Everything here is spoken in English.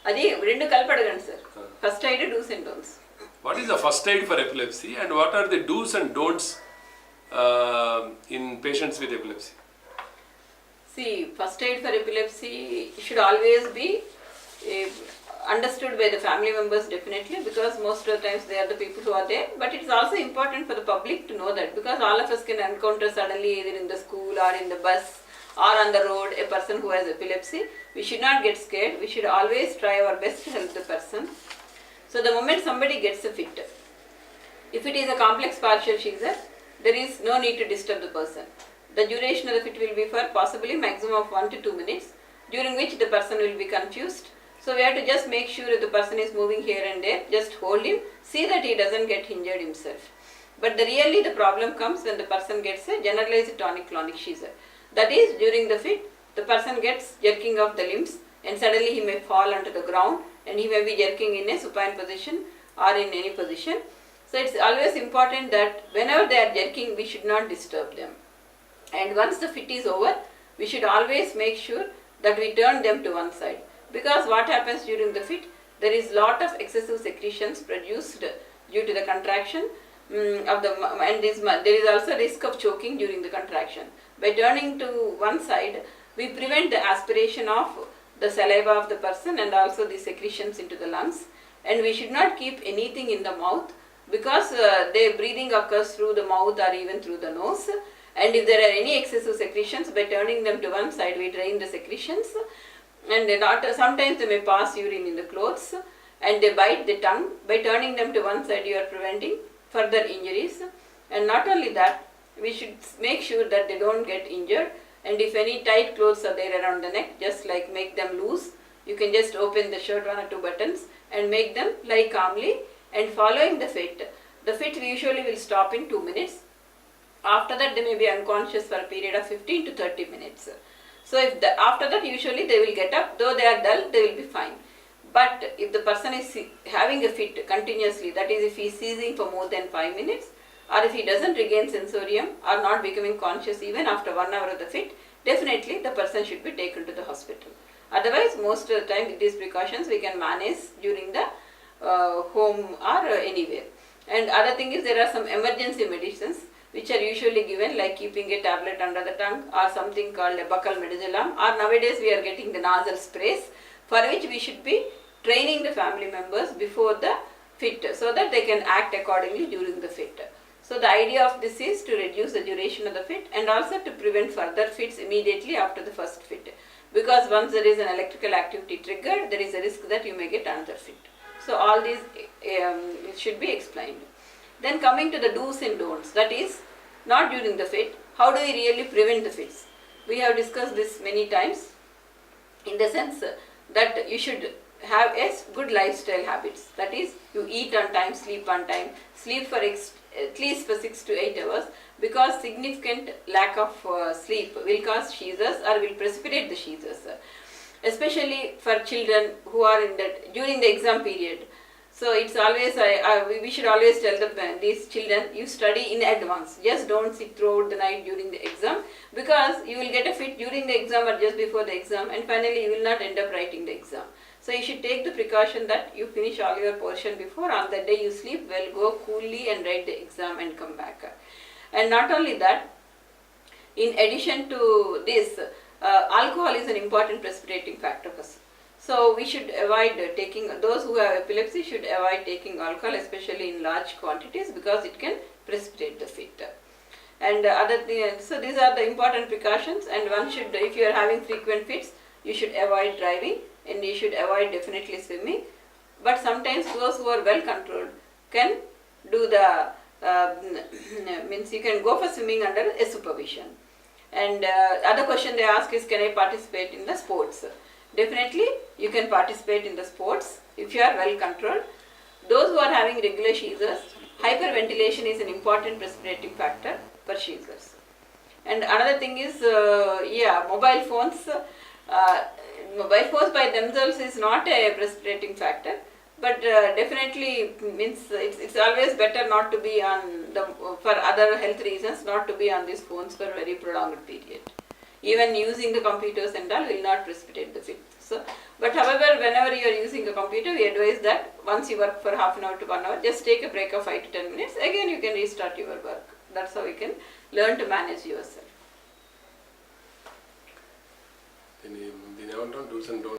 అది రెండు కలిపి అడగండి sir. First aid, dos and don'ts. What is the first aid for epilepsy and what are the do's and don'ts in patients with epilepsy? See, first aid for epilepsy should always be understood by the family members definitely, because most of the times they are the people who are there, but it is also important for the public to know that, because all of us can encounter suddenly either in the school or in the bus or on the road a person who has epilepsy. We should not get scared. We should always try our best to help the person. So the moment somebody gets a fit, if it is a complex partial seizure, there is no need to disturb the person. The duration of the fit will be for possibly maximum of 1 to 2 minutes, during which the person will be confused. So we have to just make sure if the person is moving here and there, just hold him, see that he doesn't get injured himself. But really the problem comes when the person gets a generalized tonic-clonic seizure. That is, during the fit, the person gets jerking of the limbs and suddenly he may fall onto the ground and he may be jerking in a supine position or in any position. So it's always important that whenever they are jerking, we should not disturb them. And once the fit is over, we should always make sure that we turn them to one side. Because what happens during the fit, there is lot of excessive secretions produced due to the contraction of the, and there is also risk of choking during the contraction. By turning to one side, we prevent the aspiration of the saliva of the person and also the secretions into the lungs. And we should not keep anything in the mouth, because their breathing occurs through the mouth or even through the nose. And if there are any excessive secretions, by turning them to one side, we drain the secretions. And sometimes they may pass urine in the clothes and they bite the tongue. By turning them to one side, you are preventing further injuries. And not only that, we should make sure that they don't get injured. And if any tight clothes are there around the neck, just like make them loose. You can just open the shirt 1 or 2 buttons and make them lie calmly. And following the fit usually will stop in 2 minutes. After that, they may be unconscious for a period of 15 to 30 minutes. So after that, usually they will get up. Though they are dull, they will be fine. But if the person is having a fit continuously, that is if he is seizing for more than 5 minutes, or if he doesn't regain sensorium or not becoming conscious even after 1 hour of the fit, definitely the person should be taken to the hospital. Otherwise, most of the time with these precautions we can manage during the home or anywhere. And other thing is, there are some emergency medicines which are usually given, like keeping a tablet under the tongue or something called a buccal midazolam, or nowadays we are getting the nasal sprays, for which we should be training the family members before the fit so that they can act accordingly during the fit. So the idea of this is to reduce the duration of the fit and also to prevent further fits immediately after the first fit. Because once there is an electrical activity triggered, there is a risk that you may get another fit. So all these should be explained. Then coming to the do's and don'ts, that is, not during the fit, how do we really prevent the fits? We have discussed this many times, in the sense that you should have a good lifestyle habits. That is, you eat on time, sleep on time, sleep for at least for 6 to 8 hours, because significant lack of sleep will cause seizures or will precipitate the seizures, especially for children who are during the exam period. So it's always, we should always tell these children, you study in advance. Just don't sit throughout the night during the exam, because you will get a fit during the exam or just before the exam, and finally you will not end up writing the exam. So you should take the precaution that you finish all your portion before. On that day you sleep well, go coolly and write the exam and come back. And not only that, in addition to this, alcohol is an important precipitating factor. So we should avoid taking, those who have epilepsy should avoid taking alcohol, especially in large quantities, because it can precipitate the fit. And other things, so these are the important precautions. And one should, if you are having frequent fits, you should avoid driving and you should avoid definitely swimming. But sometimes those who are well controlled can do the, means you can go for swimming under a supervision. And other question they ask is, can I participate in the sports? Definitely you can participate in the sports if you are well controlled. Those who are having regular seizures, hyperventilation is an important precipitating factor for seizures. And another thing is, mobile phones. Mobile phones by themselves is not a precipitating factor, but definitely means it's always better not to be on for other health reasons, not to be on these phones for a very prolonged period. Even using the computers and all will not precipitate the fit. So, But however, whenever you are using a computer, we advise that once you work for half an hour to 1 hour, just take a break of 5 to 10 minutes. Again, you can restart your work. That's how you can learn to manage yourself. దీని ఏమంటాం dos and don'ts